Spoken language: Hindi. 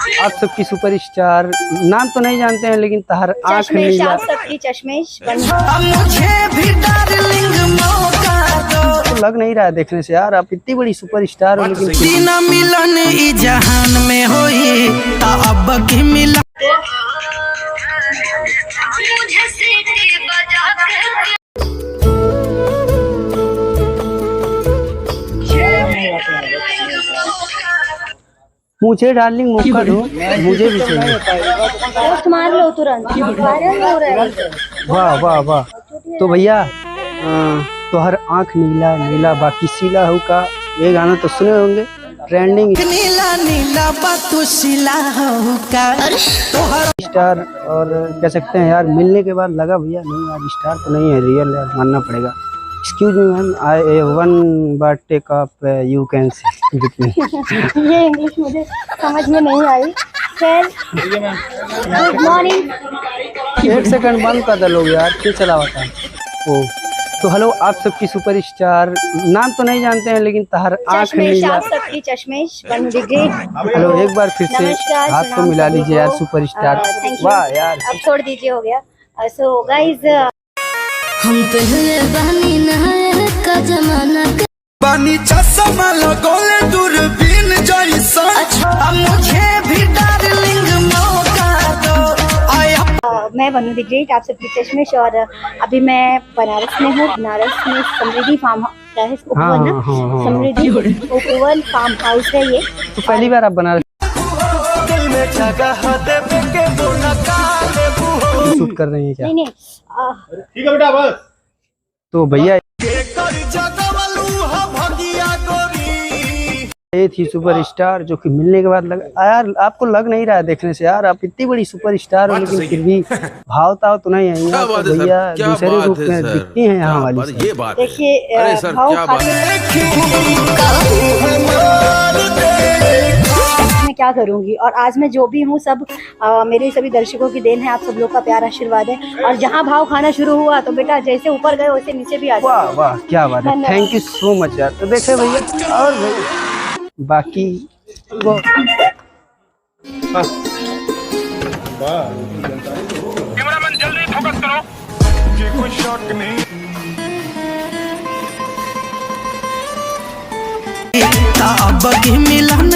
आप सबकी सुपरस्टार, नाम तो नहीं जानते हैं लेकिन तहर आँख नीला। सबकी चश्मेश तो लग नहीं रहा है देखने से यार, आप इतनी बड़ी सुपरस्टार हो लेकिन बिना मिलन ई जहान में होई ता अब की मिलन। मुझे डार्लिंग मौका दो, मुझे भी चाहिए। मार लो तुरंत, वायरल हो रहा है। वाह वाह वाह। तो भैया तो हर आँख नीला नीला बाकी सीला हो का ये गाना तो सुने होंगे, ट्रेंडिंग नीला नीला बातुशिला हो का स्टार। और कह सकते हैं यार, मिलने के बाद लगा भैया नहीं यार स्टार तो नहीं है, रियल यार मानना पड़ेगा। Excuse me ma'am, I want but take up you can see with me. ये इंग्लिश मुझे समझ में नहीं आई। खैर, गुड मॉर्निंग। 1 सेकंड बंद कर दो लोग यार, क्यों चला होता है। ओ तो हेलो आप सबकी सुपरस्टार, नाम तो नहीं जानते हैं लेकिन तहर आँख नीला। आप सबकी चश्मेश ग्रेट। हेलो एक बार फिर से हाथ तो मिला लीजिए यार सुपरस्टार। वाह यार, अब छोड़ दीजिए, हो गया। सो गाइस, हम पहले बानी नहाए का जमाना बानी चश्मा लगोले दूरबीन जैसा। अब मुझे भी डार्लिंग मौका दो आया। मैं बनू द ग्रेट, आप सबकी चश्मेश। और अभी मैं बनारस में हूँ। बनारस में समृद्धि फार्म हाउस, समृद्धि उपवन फार्म हाउस है ये। तो पहली बार आप बनारस शूट कर रही हैं क्या? नहीं ठीक है बेटा बस। तो भैया ये थी सुपरस्टार जो कि मिलने के बाद लगा यार, आपको लग नहीं रहा है देखने से यार, आप इतनी बड़ी सुपरस्टार हो लेकिन फिर भी भाव ताव तो नहीं है। तो भैया दूसरे रूप में दिखती हैं यहाँ वाली। देखिए मैं क्या करूंगी, और आज मैं जो भी हूँ सब मेरे सभी दर्शकों की देन है। आप सब लोग का प्यार आशीर्वाद है। और जहाँ भाव खाना शुरू हुआ तो बेटा जैसे ऊपर गए वैसे नीचे भी आ जाए। वाह वाह क्या बात है, थैंक यू सो मच यार। तो देखे भैया और बाकी वो कैमरामैन जल्दी फोकस करो, ये कोई शॉट नहीं। अब की मिलन